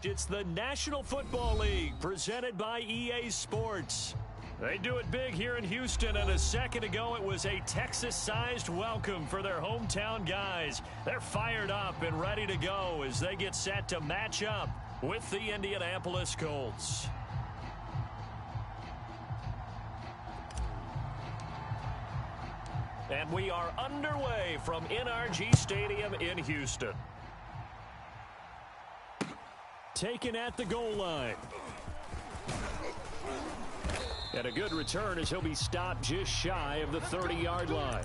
It's the National Football League presented by EA Sports. They do it big here in Houston, and a second ago it was a Texas-sized welcome for their hometown guys. They're fired up and ready to go as they get set to match up with the Indianapolis Colts. And we are underway from NRG Stadium in Houston. Taken at the goal line. And a good return as he'll be stopped just shy of the 30-yard line.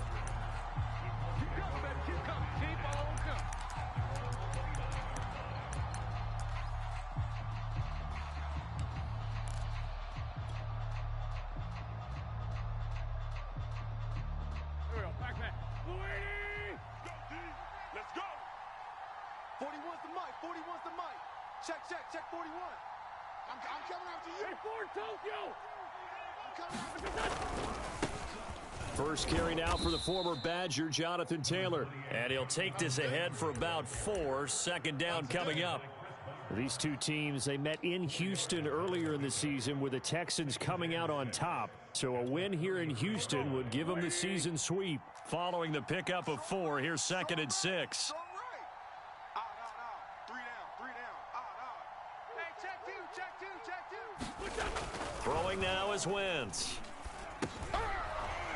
Check 41. I'm coming after you. Hey, for Tokyo. First carry now for the former Badger, Jonathan Taylor. And he'll take this ahead for about 4. Second down coming up. These two teams, they met in Houston earlier in the season with the Texans coming out on top. So a win here in Houston would give them the season sweep. Following the pickup of 4, here's 2nd and 6. Throwing now is Wentz.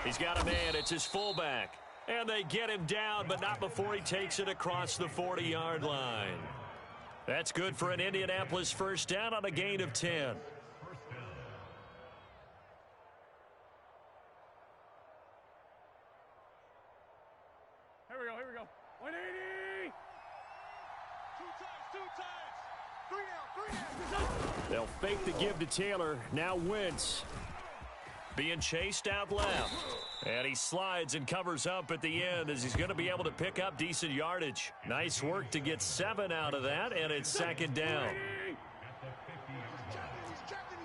He's got a man. It's his fullback. And they get him down, but not before he takes it across the 40-yard line. That's good for an Indianapolis first down on a gain of 10. Here we go. 180. Two times. 3 down. They'll fake the give to Taylor. Now Wentz. Being chased out left. And he slides and covers up at the end as he's going to be able to pick up decent yardage. Nice work to get 7 out of that, and it's 2nd down. He's checking.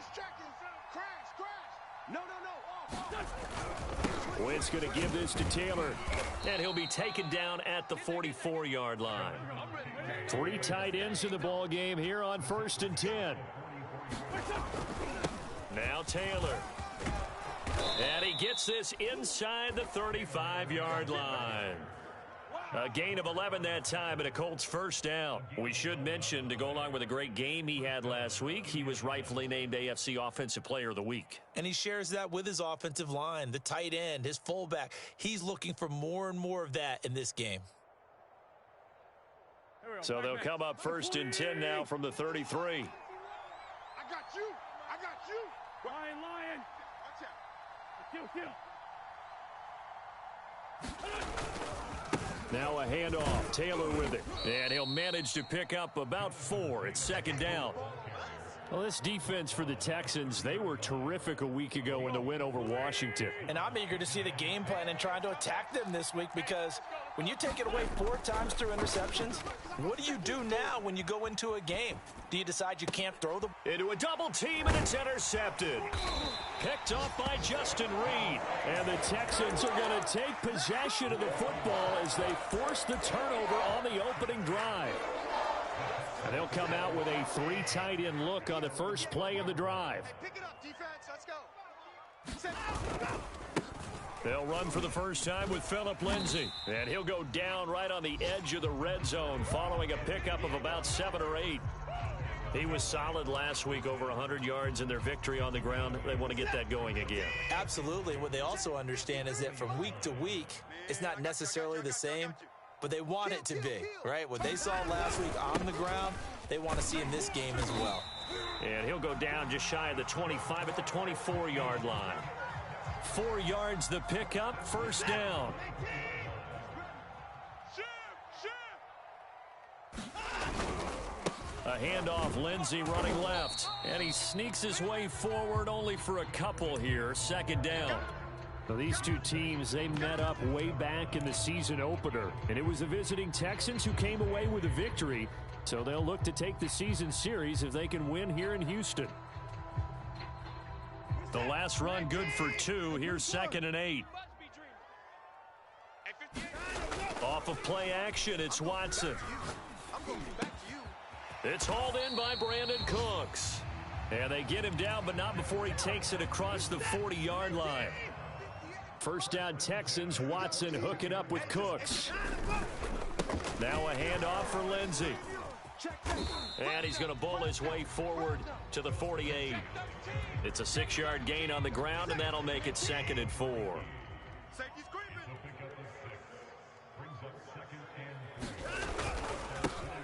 Crash. No. Wentz going to give this to Taylor. And he'll be taken down at the 44-yard line. 3 tight ends in the ball game here on 1st and 10. Now Taylor. And he gets this inside the 35-yard line. A gain of 11 that time and a Colts first down. We should mention, to go along with a great game he had last week, he was rightfully named AFC Offensive Player of the Week. And he shares that with his offensive line, the tight end, his fullback. He's looking for more and more of that in this game. So they'll come up 1st and 10 now from the 33. I got you. Lion. Kill. Now a handoff. Taylor with it. And he'll manage to pick up about 4. It's 2nd down. Well, this defense for the Texans, they were terrific a week ago in the win over Washington. And I'm eager to see the game plan and trying to attack them this week, because when you take it away 4 times through interceptions, what do you do now when you go into a game? Do you decide you can't throw the... Into a double team, and it's intercepted. Picked off by Justin Reed. And the Texans are going to take possession of the football as they force the turnover on the opening drive. And they'll come out with a 3 tight end look on the first play of the drive. Pick it up, defense. Let's go. They'll run for the first time with Phillip Lindsay. And he'll go down right on the edge of the red zone following a pickup of about 7 or 8. He was solid last week, over 100 yards in their victory on the ground. They want to get that going again. Absolutely. What they also understand is that from week to week, it's not necessarily the same, but they want it to be, right? What they saw last week on the ground, they want to see in this game as well. And he'll go down just shy of the 25 at the 24-yard line. 4 yards the pickup, first down. A handoff, Lindsay running left. And he sneaks his way forward only for a couple here, 2nd down. Now, these two teams, they met up way back in the season opener. And it was the visiting Texans who came away with a victory. So they'll look to take the season series if they can win here in Houston. The last run good for 2. Here's 2nd and 8. Off of play action, it's Watson. It's hauled in by Brandon Cooks. And they get him down, but not before he takes it across the 40-yard line. First down Texans, Watson hooking up with Cooks. Now a handoff for Lindsay. And he's going to bowl his way forward to the 48. It's a 6-yard gain on the ground, and that'll make it 2nd and 4.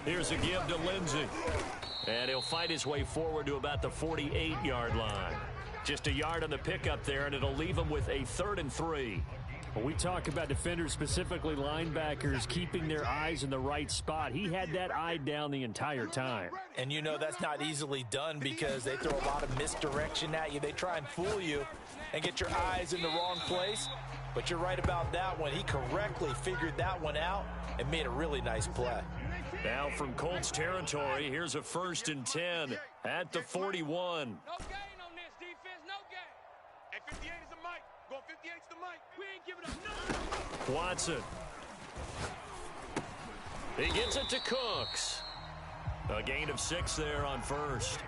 Here's a give to Lindsay. And he'll fight his way forward to about the 48-yard line. Just a yard on the pickup there, and it'll leave him with a 3rd and 3. When we talk about defenders, specifically linebackers, keeping their eyes in the right spot, he had that eye down the entire time. And you know that's not easily done because they throw a lot of misdirection at you. They try and fool you and get your eyes in the wrong place. But you're right about that one. He correctly figured that one out and made a really nice play. Now from Colts territory, here's a 1st and 10 at the 41. No gain on this defense, no gain. Hey, 58 is the mic. Go 58's the mic. We ain't giving up nothing. Watson. He gets it to Cooks. A gain of 6 there on 1st.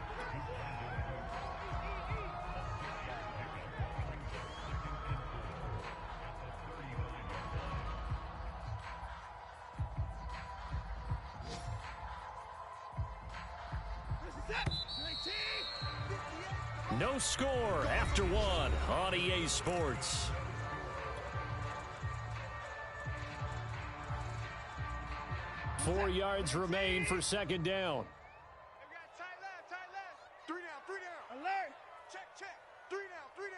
No score after 1 on EA Sports. Four yards remain for 2nd down. We got tight left, tight left. 3 down, 3 down. Alert. Check, check. 3 down, 3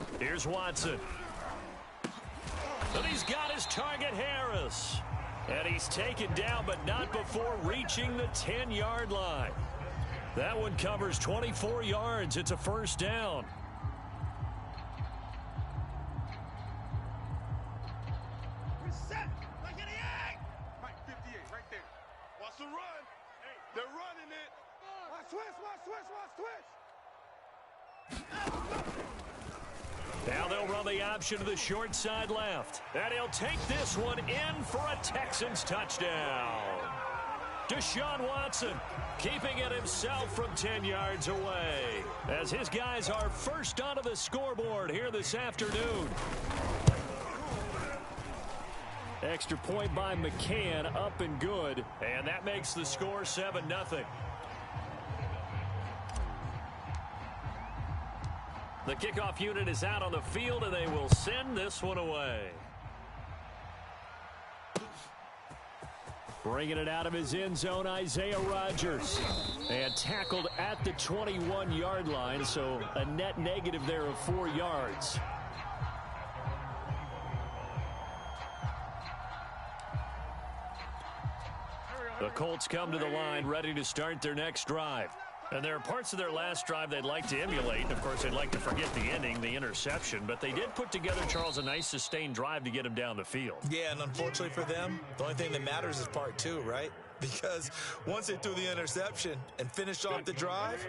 down. Here's Watson. And he's got his target, Harris. And he's taken down, but not before reaching the 10-yard line. That one covers 24 yards. It's a 1st down. Reset. Like an egg. Mike, 58, right there. Watch the run. Hey, they're running it. Watch twist, watch twist, watch twist. Now they'll run the option to the short side left. And he'll take this one in for a Texans touchdown. Deshaun Watson keeping it himself from 10 yards away as his guys are first onto the scoreboard here this afternoon. Extra point by McCann, up and good. And that makes the score 7-0. The kickoff unit is out on the field, and they will send this one away. Bringing it out of his end zone, Isaiah Rodgers. And tackled at the 21-yard line, so a net negative there of 4 yards. The Colts come to the line ready to start their next drive. And there are parts of their last drive they'd like to emulate. Of course, they'd like to forget the ending, the interception. But they did put together, Charles, a nice sustained drive to get him down the field. Yeah, and unfortunately for them, the only thing that matters is part 2, right? Because once they threw the interception and finished off the drive,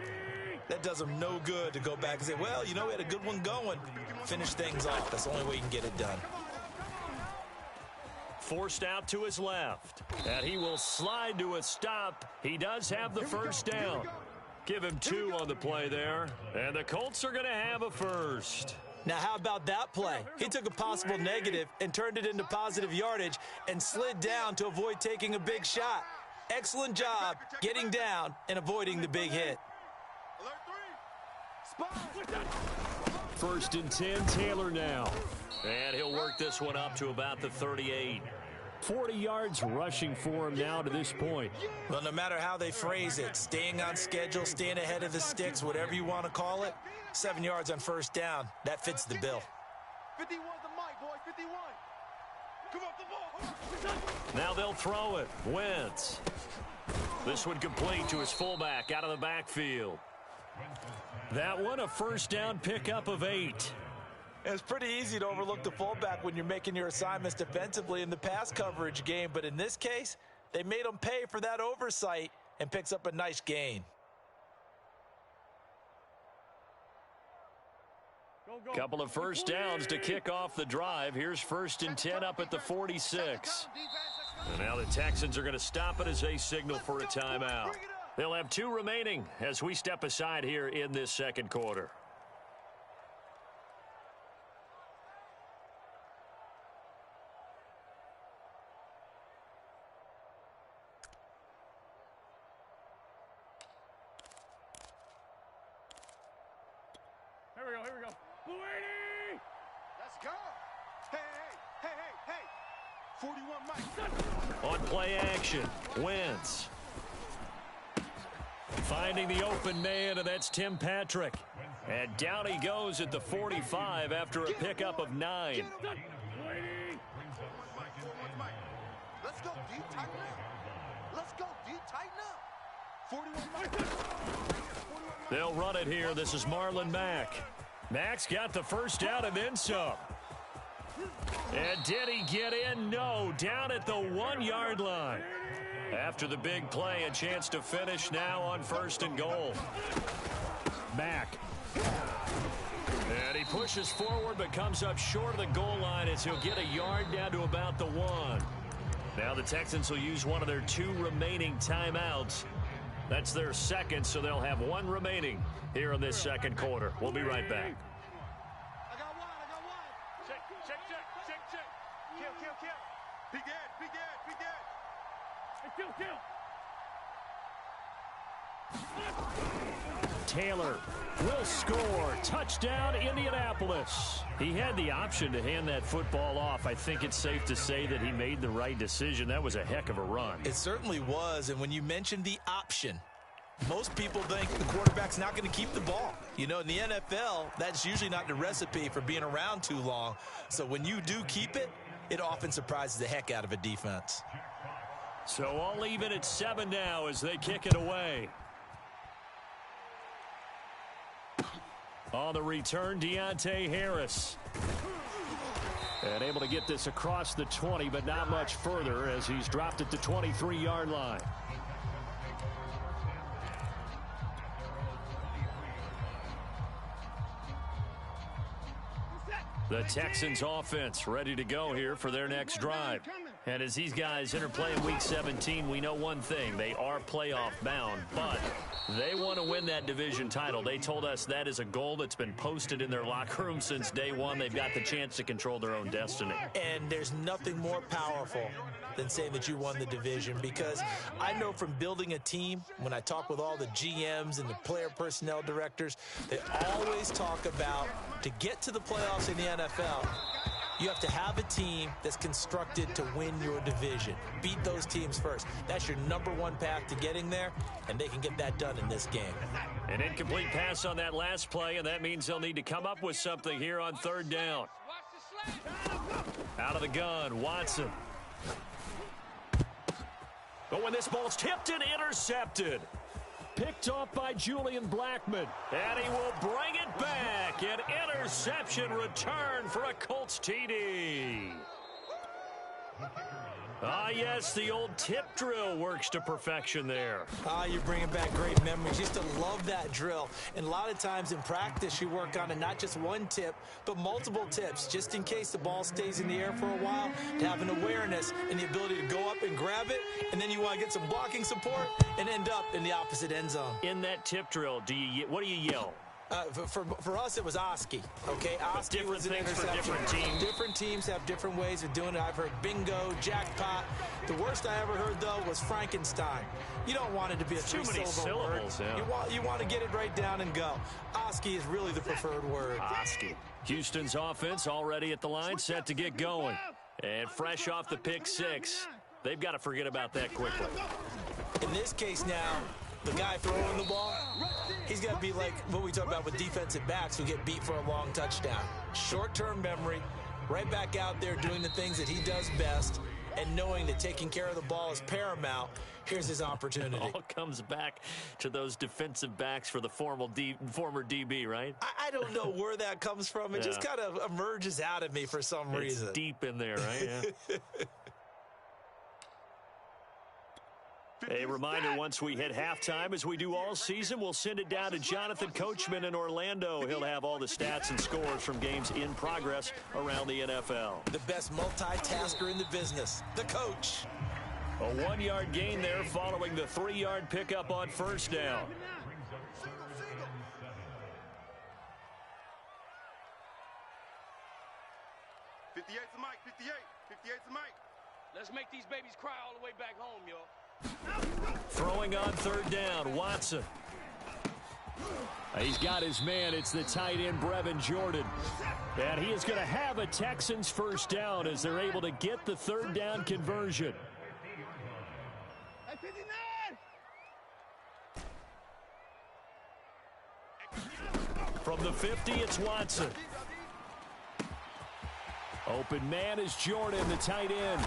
that does them no good to go back and say, well, you know, we had a good one going. Finish things off. That's the only way you can get it done. Forced out to his left. And he will slide to a stop. He does have the 1st down. Give him 2 on the play there. And the Colts are going to have a 1st. Now, how about that play? He took a possible negative and turned it into positive yardage and slid down to avoid taking a big shot. Excellent job getting down and avoiding the big hit. Alert 3. 1st and 10, Taylor now. And he'll work this one up to about the 38. 40 yards rushing for him now to this point. Well, no matter how they phrase it, staying on schedule, staying ahead of the sticks, whatever you want to call it, 7 yards on 1st down, that fits the bill. 51 the mic, boy, 51. Come up the ball. Now they'll throw it. Wentz. This one complete to his fullback out of the backfield. That one a 1st down pickup of 8. It's pretty easy to overlook the fullback when you're making your assignments defensively in the pass coverage game, but in this case, they made him pay for that oversight and picks up a nice gain. Couple of 1st downs to kick off the drive. Here's 1st and 10 up at the 46. And now the Texans are going to stop it as they signal for a timeout. They'll have 2 remaining as we step aside here in this 2nd quarter. Here we go. Bluey! Let's go. Hey. 41 Mike. On play action, Wentz. Finding the open man, and that's Tim Patrick. And down he goes at the 45 after a pickup of 9. Let's go deep, tighten up. Let's go deep, tighten up. 41 Mike. They'll run it here. This is Marlon Mack. Mack's got the 1st down and then some. And did he get in? No, down at the 1-yard line. After the big play, a chance to finish now on 1st and goal. Back. And he pushes forward but comes up short of the goal line as he'll get a yard down to about the 1. Now the Texans will use one of their 2 remaining timeouts. That's their second, so they'll have 1 remaining here in this second quarter. We'll be right back. I got one. Check. Kill. Big Ed. Hey, kill. Taylor will score. Touchdown, Indianapolis. He had the option to hand that football off. I think it's safe to say that he made the right decision. That was a heck of a run. It certainly was, and when you mentioned the option, most people think the quarterback's not going to keep the ball. You know, in the NFL, that's usually not the recipe for being around too long. So when you do keep it, it often surprises the heck out of a defense. So all even at 7 now as they kick it away. On the return, Deontay Harris. And able to get this across the 20, but not much further as he's dropped at the 23-yard line. The Texans offense ready to go here for their next drive. And as these guys interplay in Week 17, we know one thing. They are playoff bound, but they want to win that division title. They told us that is a goal that's been posted in their locker room since day one. They've got the chance to control their own destiny. And there's nothing more powerful than saying that you won the division, because I know from building a team, when I talk with all the GMs and the player personnel directors, they always talk about, to get to the playoffs in the NFL, you have to have a team that's constructed to win your division. Beat those teams first. That's your #1 path to getting there, and they can get that done in this game. An incomplete pass on that last play, and that means they'll need to come up with something here on 3rd down. Out of the gun, Watson. But when this ball's tipped and intercepted. Picked off by Julian Blackmon. And he will bring it back. An interception return for a Colts TD. Yes, the old tip drill works to perfection there. You're bringing back great memories. Used to love that drill. And a lot of times in practice, you work on it, not just one tip, but multiple tips, just in case the ball stays in the air for a while, to have an awareness and the ability to go up and grab it, and then you want to get some blocking support and end up in the opposite end zone. In that tip drill, what do you yell? For us, it was Oski. Okay, Oski was an interception. Different teams. Different teams have different ways of doing it. I've heard bingo, jackpot. The worst I ever heard, though, was Frankenstein. You don't want it to be a three-syllable word. Yeah. You want to get it right down and go. Oski is really the preferred word. Oski. Houston's offense already at the line, set to get going. And fresh off the pick 6, they've got to forget about that quickly. In this case now, the guy throwing the ball, he's got to be like what we talk about with defensive backs who get beat for a long touchdown. Short-term memory, right back out there doing the things that he does best, and knowing that taking care of the ball is paramount. Here's his opportunity. It all comes back to those defensive backs for the former DB, right? I don't know where that comes from. It just kind of emerges out of me for some reason. It's deep in there, right? Yeah. A reminder, once we hit halftime, as we do all season, we'll send it down to Jonathan Coachman in Orlando. He'll have all the stats and scores from games in progress around the NFL. The best multitasker in the business, the coach. A 1-yard gain there following the 3-yard pickup on 1st down. Let's make these babies cry all the way back home, y'all. Throwing on 3rd down, Watson. He's got his man. It's the tight end, Brevin Jordan. And he is going to have a Texans 1st down as they're able to get the 3rd down conversion. From the 50, it's Watson. Open man is Jordan, the tight end.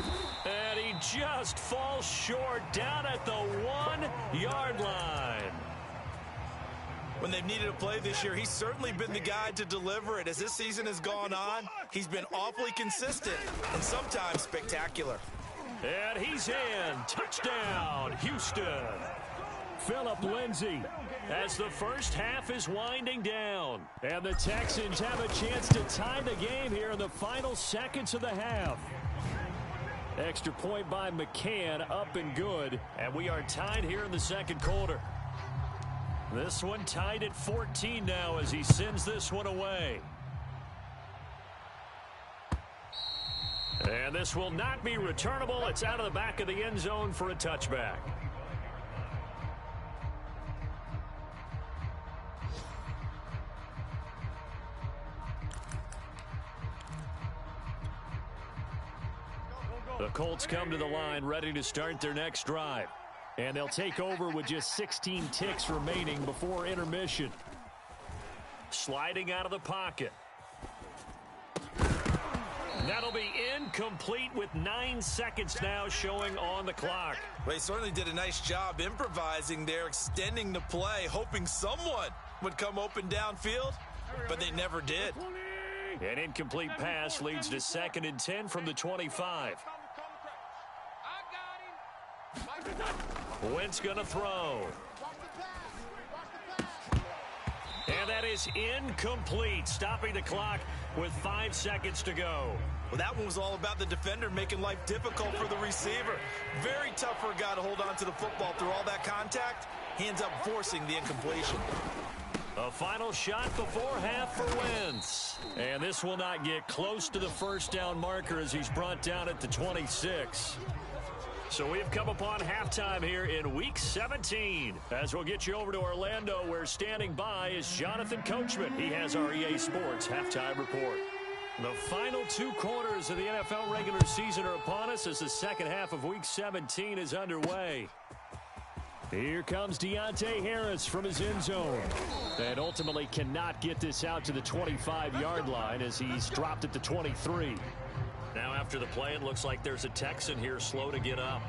And he just falls short down at the 1-yard line. When they've needed a play this year, he's certainly been the guy to deliver it. As this season has gone on, he's been awfully consistent and sometimes spectacular. And he's in. Touchdown, Houston. Phillip Lindsay as the first half is winding down. And the Texans have a chance to tie the game here in the final seconds of the half. Extra point by McCann, up and good. And we are tied here in the second quarter. This one tied at 14 now as he sends this one away. And this will not be returnable. It's out of the back of the end zone for a touchback. The Colts come to the line ready to start their next drive. And they'll take over with just 16 ticks remaining before intermission. Sliding out of the pocket. That'll be incomplete with 9 seconds now showing on the clock. Well, he certainly did a nice job improvising there, extending the play, hoping someone would come open downfield, but they never did. An incomplete pass leads to 2nd and 10 from the 25. Wentz gonna throw. And that is incomplete, stopping the clock with 5 seconds to go. Well, that one was all about the defender making life difficult for the receiver. Very tough for a guy to hold on to the football through all that contact. He ends up forcing the incompletion. A final shot before half for Wentz. And this will not get close to the first down marker as he's brought down at the 26. So we've come upon halftime here in Week 17. As we'll get you over to Orlando, where standing by is Jonathan Coachman. He has our EA Sports halftime report. The final 2 quarters of the NFL regular season are upon us as the second half of Week 17 is underway. Here comes Deontay Harris from his end zone. And ultimately cannot get this out to the 25-yard line as he's dropped at the 23. Now after the play, it looks like there's a Texan here slow to get up.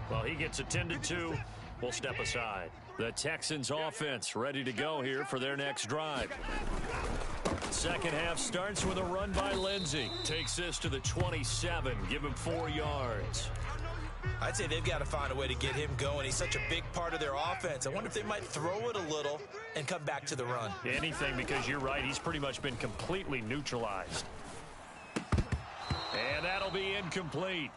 Well, he gets attended to. We'll step aside. The Texans offense ready to go here for their next drive. Second half starts with a run by Lindsay. Takes this to the 27. Give him 4 yards. I'd say they've got to find a way to get him going. He's such a big part of their offense. I wonder if they might throw it a little and come back to the run. Anything, because you're right. He's pretty much been completely neutralized. And that'll be incomplete.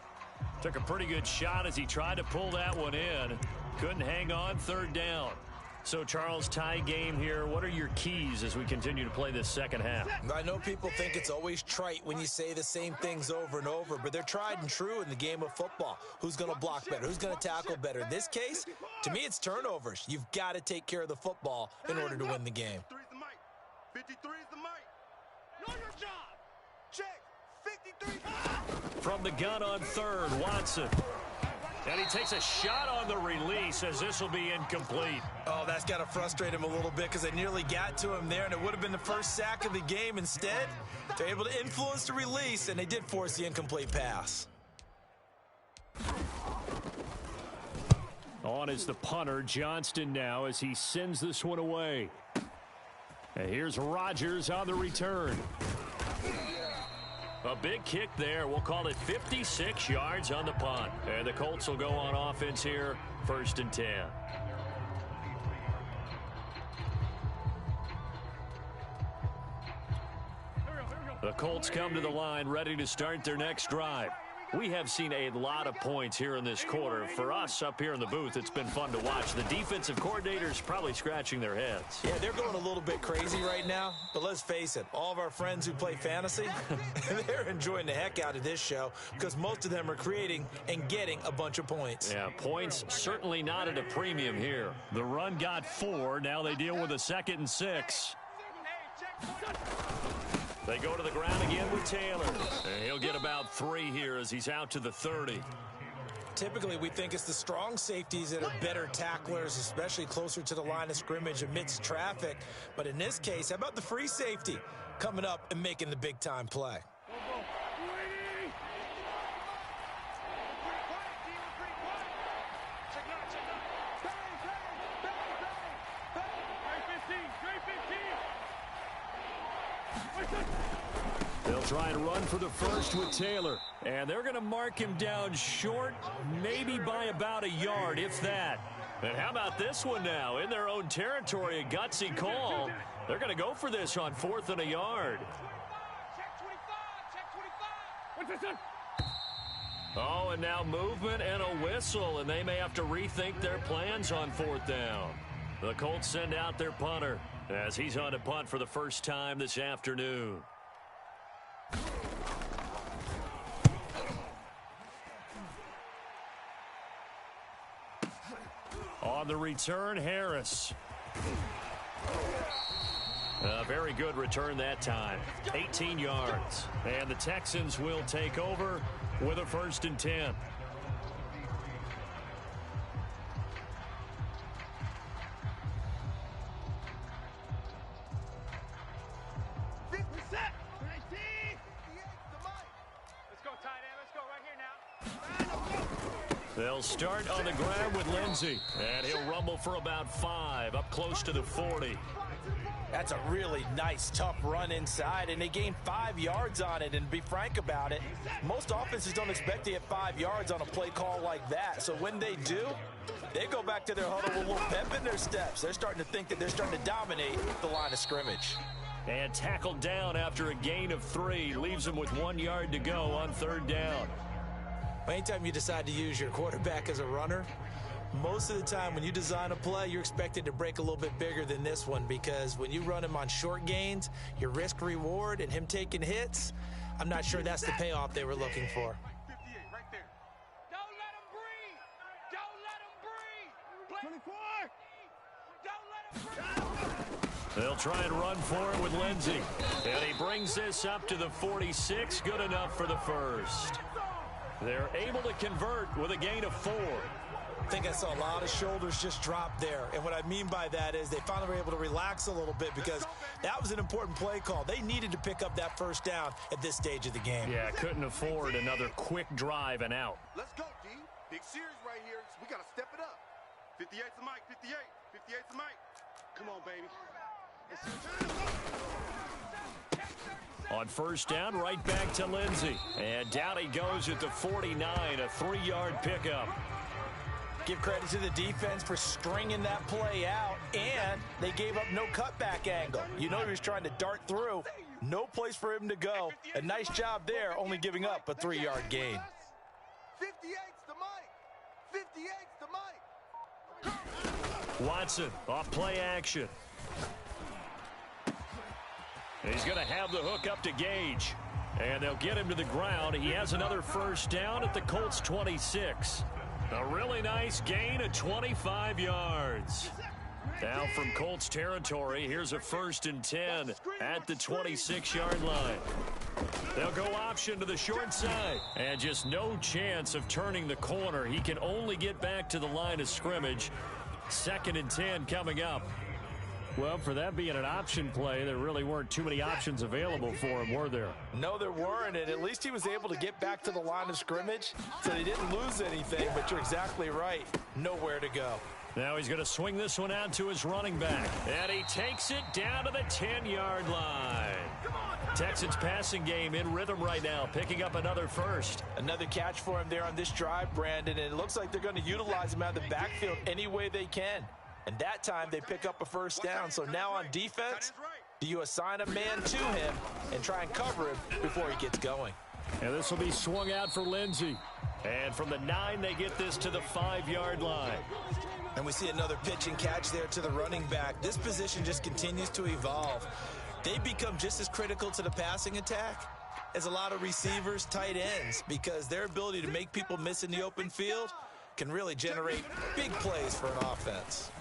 Took a pretty good shot as he tried to pull that one in. Couldn't hang on, 3rd down. So, Charles, tie game here. What are your keys as we continue to play this second half? I know people think it's always trite when you say the same things over and over, but they're tried and true in the game of football. Who's going to block better? Who's going to tackle better? In this case, to me, it's turnovers. You've got to take care of the football in order to win the game. 53 is the mic. Know your job. Check. 53. From the gun on 3rd, Watson. And he takes a shot on the release as this will be incomplete. Oh, that's got to frustrate him a little bit because they nearly got to him there, and it would have been the first sack of the game. Instead, they're able to influence the release, and they did force the incomplete pass. On is the punter, Johnston, now as he sends this one away. And here's Rodgers on the return. A big kick there. We'll call it 56 yards on the punt. And the Colts will go on offense here, 1st and 10. The Colts come to the line ready to start their next drive. We have seen a lot of points here in this quarter. For us up here in the booth, it's been fun to watch. The defensive coordinators probably scratching their heads. Yeah, they're going a little bit crazy right now. But let's face it, all of our friends who play fantasy, they're enjoying the heck out of this show because most of them are creating and getting a bunch of points. Yeah, points certainly not at a premium here. The run got 4. Now they deal with a 2nd and 6. They go to the ground again with Taylor. And he'll get about 3 here as he's out to the 30. Typically, we think it's the strong safeties that are better tacklers, especially closer to the line of scrimmage amidst traffic. But in this case, how about the free safety coming up and making the big-time play? try and run for the first with Taylor. And they're going to mark him down short, maybe by about a yard, if that. And how about this one now? In their own territory, a gutsy call. They're going to go for this on 4th and a yard. Oh, and now movement and a whistle, and they may have to rethink their plans on 4th down. The Colts send out their punter as he's on to punt for the first time this afternoon. On the return, Harris. A very good return that time. 18 yards. And the Texans will take over with a 1st and 10. They'll start on the ground with Lindsey, and he'll rumble for about 5, up close to the 40. That's a really nice, tough run inside, and they gained 5 yards on it. And to be frank about it, most offenses don't expect to get 5 yards on a play call like that. So when they do, they go back to their huddle with a little pep in their steps. They're starting to think that they're starting to dominate the line of scrimmage. And tackled down after a gain of 3, leaves them with 1 yard to go on 3rd down. Anytime you decide to use your quarterback as a runner, most of the time when you design a play, you're expected to break a little bit bigger than this one, because when you run him on short gains, your risk reward and him taking hits, I'm not sure that's the payoff they were looking for. 58 right there. Don't let him breathe. Don't let him breathe. 24. Don't let him breathe. They'll try and run for it with Lindsey. And he brings this up to the 46. Good enough for the first. They're able to convert with a gain of 4. I think I saw a lot of shoulders just drop there. And what I mean by that is they finally were able to relax a little bit, because that was an important play call. They needed to pick up that 1st down at this stage of the game. Yeah, couldn't afford another quick drive and out. Let's go, D. Big series right here. We got to step it up. 58's the mic. 58. 58's the mic. Come on, baby. On 1st down, right back to Lindsey. And down he goes at the 49, a 3-yard pickup. Give credit to the defense for stringing that play out, and they gave up no cutback angle. You know he was trying to dart through. No place for him to go. A nice job there, only giving up a 3-yard gain. 58's the mic. 58's the mic. Watson off play action. He's going to have the hook up to Gage. And they'll get him to the ground. He has another 1st down at the Colts 26. A really nice gain of 25 yards. Now from Colts territory, here's a 1st and 10 at the 26-yard line. They'll go option to the short side. And just no chance of turning the corner. He can only get back to the line of scrimmage. 2nd and 10 coming up. Well, for that being an option play, there really weren't too many options available for him, were there? No, there weren't, and at least he was able to get back to the line of scrimmage, so they didn't lose anything, but you're exactly right. Nowhere to go. Now he's going to swing this one out to his running back, and he takes it down to the 10-yard line. Texans passing game in rhythm right now, picking up another 1st. Another catch for him there on this drive, Brandon, and it looks like they're going to utilize him out of the backfield any way they can. And that time they pick up a 1st down. So now on defense, do you assign a man to him and try and cover him before he gets going? And this will be swung out for Lindsey. And from the 9, they get this to the 5-yard line. And we see another pitch and catch there to the running back. This position just continues to evolve. They become just as critical to the passing attack as a lot of receivers, tight ends, because their ability to make people miss in the open field can really generate big plays for an offense.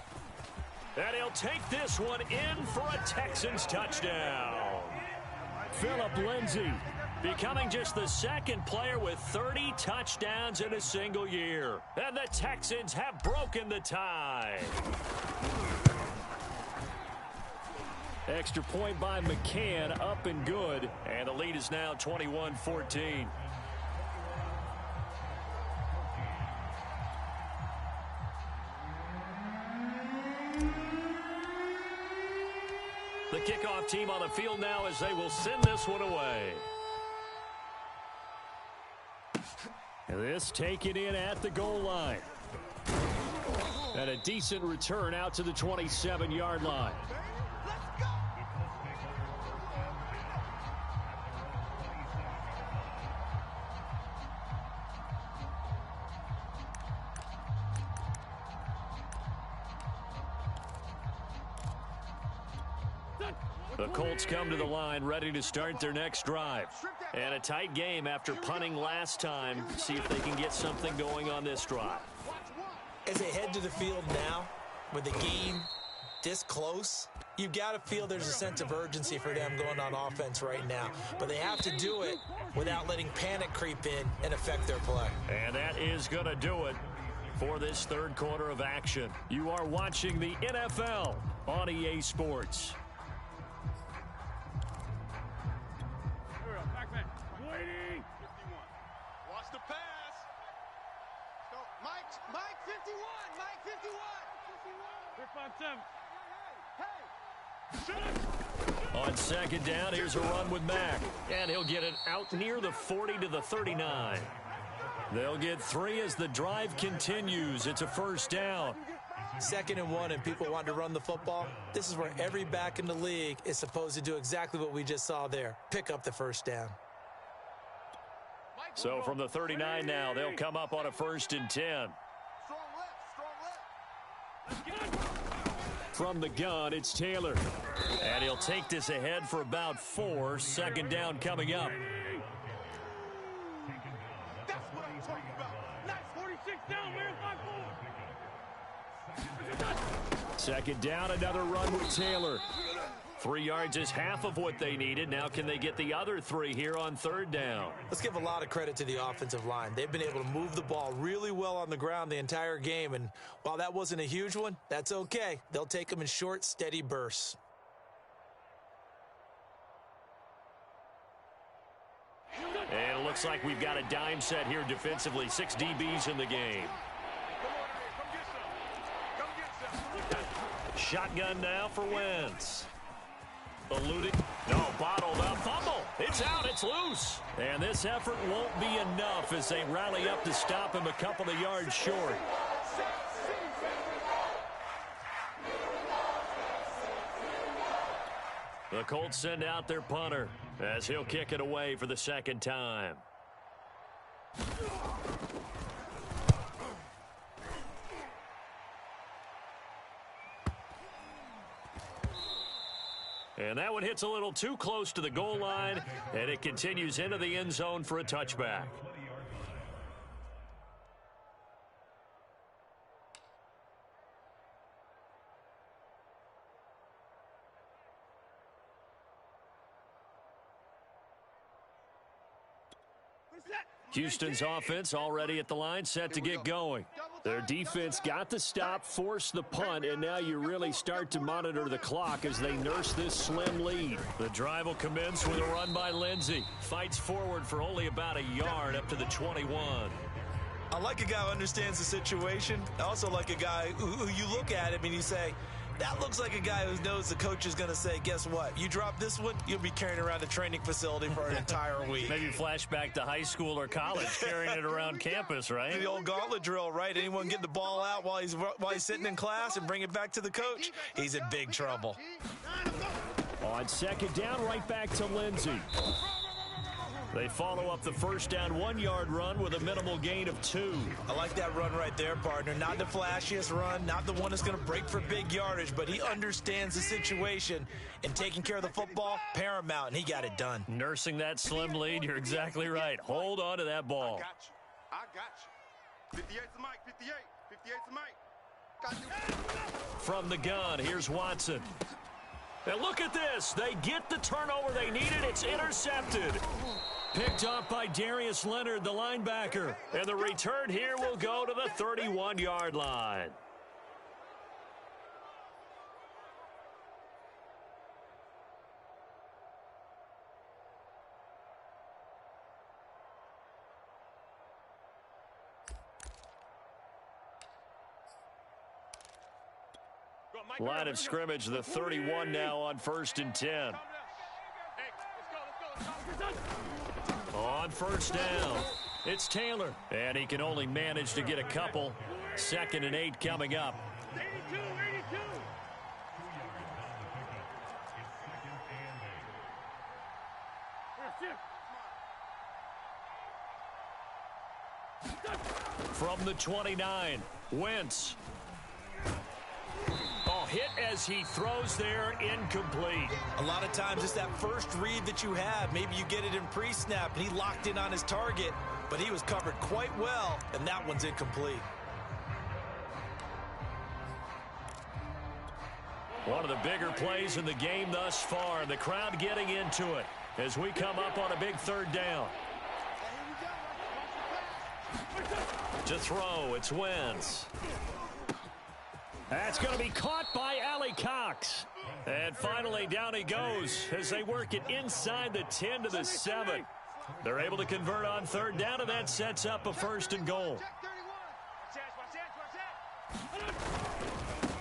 And he'll take this one in for a Texans touchdown. Phillip Lindsay becoming just the 2nd player with 30 touchdowns in a single year. And the Texans have broken the tie. Extra point by McCann, up and good. And the lead is now 21-14. The kickoff team on the field now as they will send this one away. This taken in at the goal line. And a decent return out to the 27-yard line. The Colts come to the line ready to start their next drive. And a tight game after punting last time. See if they can get something going on this drive. As they head to the field now, with the game this close, you've got to feel there's a sense of urgency for them going on offense right now. But they have to do it without letting panic creep in and affect their play. And that is going to do it for this third quarter of action. You are watching the NFL on EA Sports. Watch the pass. Mike 51. Mike 51. On second down, here's a run with Mack. And he'll get it out near the 40 to the 39. They'll get 3 as the drive continues. It's a first down. 2nd and 1, and people want to run the football. This is where every back in the league is supposed to do exactly what we just saw there. Pick up the first down. So from the 39 now, they'll come up on a 1st and 10. From the gun, it's Taylor. And he'll take this ahead for about 4. 2nd down coming up. That's what I'm talking about. Nice 46 down, man. 5-4. 2nd down, another run with Taylor. 3 yards is half of what they needed. Now can they get the other 3 here on 3rd down? Let's give a lot of credit to the offensive line. They've been able to move the ball really well on the ground the entire game, and while that wasn't a huge one, that's okay. They'll take them in short, steady bursts. And it looks like we've got a dime set here defensively. 6 DBs in the game. Shotgun now for Wentz. Eluding. No, bottled up. Fumble. It's out. It's loose. And this effort won't be enough as they rally up to stop him a couple of yards short. The Colts send out their punter as he'll kick it away for the 2nd time. And that one hits a little too close to the goal line, and it continues into the end zone for a touchback. Houston's offense already at the line, set to get going. Their defense got the stop, forced the punt, and now you really start to monitor the clock as they nurse this slim lead. The drive will commence with a run by Lindsey. Fights forward for only about a yard up to the 21. I like a guy who understands the situation. I also like a guy who you look at him and you say, that looks like a guy who knows the coach is going to say, guess what? You drop this one, you'll be carrying around a training facility for an entire week. Maybe flashback to high school or college, carrying it around campus, right? The old gauntlet drill, right? Anyone get the ball out while he's sitting in class and bring it back to the coach? He's in big trouble. On 2nd down, right back to Lindsey. They follow up the first down 1-yard run with a minimal gain of 2. I like that run right there, partner. Not the flashiest run, not the one that's going to break for big yardage, but he understands the situation, and taking care of the football, paramount, and he got it done. Nursing that slim lead, you're exactly right. Hold on to that ball. I got you. 58's Mike, 58. 58's Mike. Got you. From the gun, here's Watson. And look at this. They get the turnover they needed. It's intercepted. Picked up by Darius Leonard, the linebacker. And the return here will go to the 31-yard line. Line of scrimmage, the 31 now on 1st and 10. On 1st down. It's Taylor, and he can only manage to get a couple. 2nd and 8 coming up. 82. From the 29, Wentz. Oh, hit as he throws there, incomplete. A lot of times it's that first read that you have. Maybe you get it in pre-snap, and he locked in on his target, but he was covered quite well, and that one's incomplete. One of the bigger plays in the game thus far, and the crowd getting into it as we come up on a big 3rd down. To throw, it's Wentz. That's going to be caught by Allie Cox. And finally, down he goes as they work it inside the 10 to the 7. They're able to convert on 3rd down, and that sets up a 1st and goal.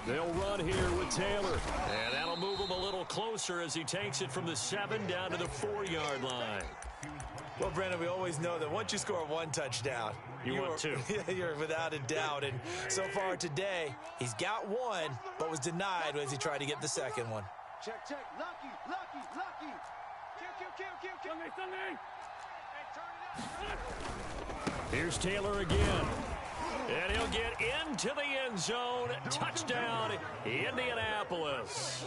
They'll run here with Taylor. And that'll move him a little closer as he takes it from the 7 down to the 4-yard line. Well, Brandon, we always know that once you score 1 touchdown, you want 2. You're without a doubt. And so far today, he's got 1, but was denied as he tried to get the 2nd one. Check. Lucky. Kill. Here's Taylor again. And he'll get into the end zone. Touchdown, Indianapolis.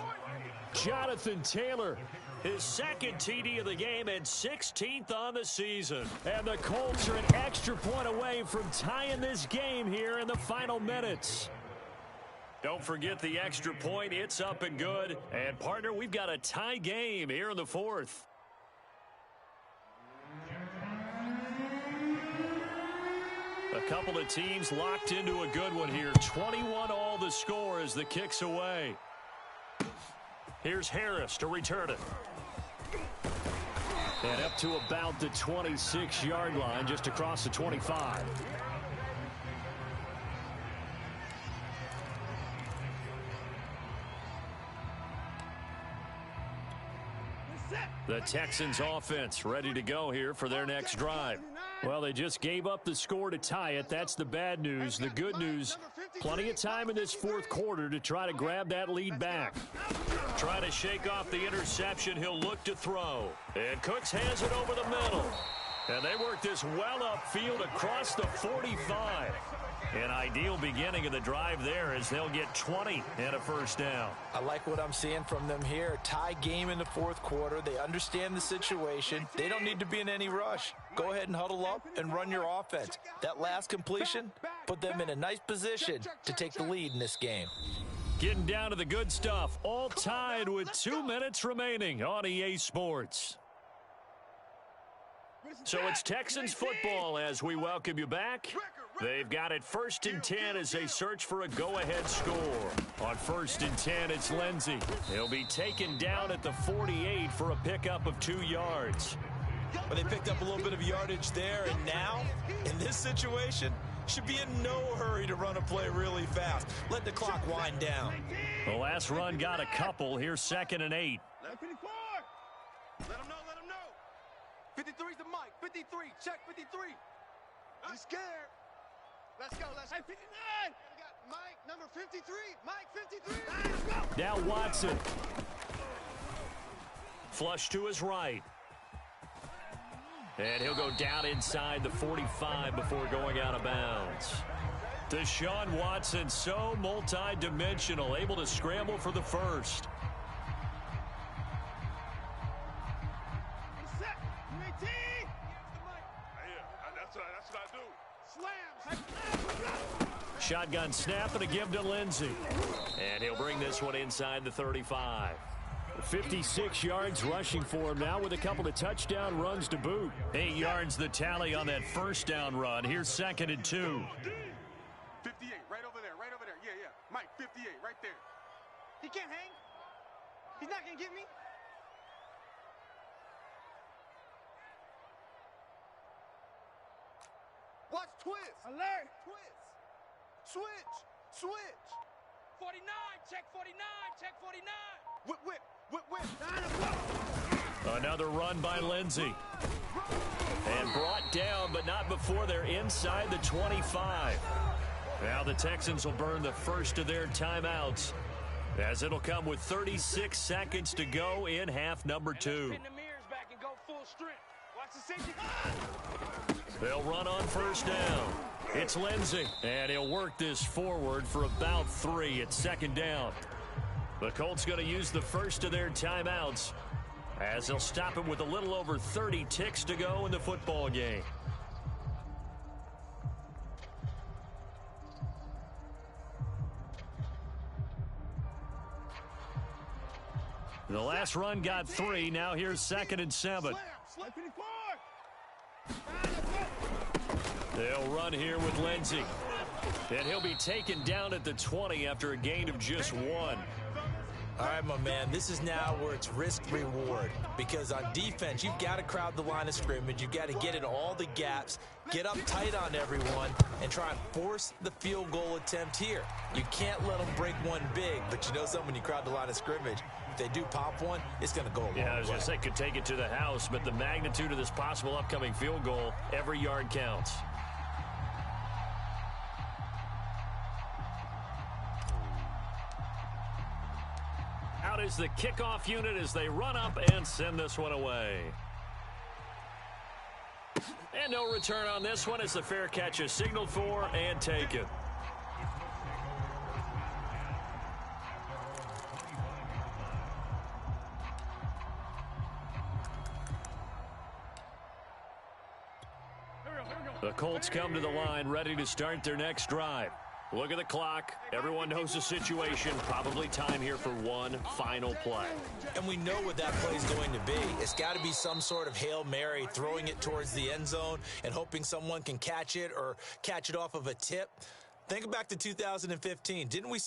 Jonathan Taylor, his 2nd TD of the game and 16th on the season. And the Colts are an extra point away from tying this game here in the final minutes. Don't forget the extra point. It's up and good. And, partner, we've got a tie game here in the 4th. A couple of teams locked into a good one here. 21 all the score as the kick's away. Here's Harris to return it. And up to about the 26-yard line, just across the 25. The Texans offense ready to go here for their next drive. Well, they just gave up the score to tie it. That's the bad news. The good news, plenty of time in this 4th quarter to try to grab that lead back. Try to shake off the interception. He'll look to throw. And Cooks has it over the middle. And they work this well upfield across the 45. An ideal beginning of the drive there as they'll get 20 and a 1st down. I like what I'm seeing from them here. Tie game in the 4th quarter. They understand the situation. They don't need to be in any rush. Go ahead and huddle up and run your offense. That last completion put them in a nice position to take the lead in this game. Getting down to the good stuff. All tied with 2 minutes remaining on EA Sports. So it's Texans football as we welcome you back. They've got it 1st and 10 as they search for a go-ahead score. On 1st and 10, it's Lindsey. He'll be taken down at the 48 for a pickup of 2 yards. But they picked up a little bit of yardage there, and now, in this situation, should be in no hurry to run a play really fast. Let the clock wind down. The last run got a couple. Here's 2nd and 8. Let him know. 53's the mic. 53. Check 53. He's scared. Let's go. Hey, 59. We got Mike, number 53. Mike, 53. Let's go. Now Watson. Flush to his right. And he'll go down inside the 45 before going out of bounds. Deshaun Watson, so multi-dimensional, able to scramble for the 1st. Set. 18. That's what I do. Slams. Shotgun snap and a give to Lindsey. And he'll bring this one inside the 35. 56 yards rushing for him now with a couple of touchdown runs to boot. 8 yards the tally on that 1st down run. Here's 2nd and 2. 58, right over there. Yeah. Mike, 58, right there. He can't hang. He's not going to get me. Watch twist. Alert. Twist. Switch. 49, check 49. Whip. Another run by Lindsey. And brought down, but not before they're inside the 25. Now the Texans will burn the first of their timeouts, as it'll come with 36 seconds to go in half number 2. Pin the mirrors back and go full strength. Watch the safety. They'll run on first down. It's Lindsey, and he'll work this forward for about 3 at second down. The Colts going to use the first of their timeouts, as they'll stop it with a little over 30 ticks to go in the football game. The last run got 3. Now here's 2nd and 7. They'll run here with Lindsey. And he'll be taken down at the 20 after a gain of just 1. All right, my man, this is now where it's risk-reward, because on defense, you've got to crowd the line of scrimmage. You've got to get in all the gaps, get up tight on everyone, and try and force the field goal attempt here. You can't let them break one big, but you know something, when you crowd the line of scrimmage, if they do pop one, it's going to go a long way. Yeah, I was going to say, could take it to the house, but the magnitude of this possible upcoming field goal, every yard counts. Out is the kickoff unit as they run up and send this one away. And no return on this one as the fair catch is signaled for and taken. The Colts come to the line ready to start their next drive. Look at the clock. Everyone knows the situation. Probably time here for one final play. And we know what that play is going to be. It's got to be some sort of Hail Mary, throwing it towards the end zone and hoping someone can catch it or catch it off of a tip. Think back to 2015. Didn't we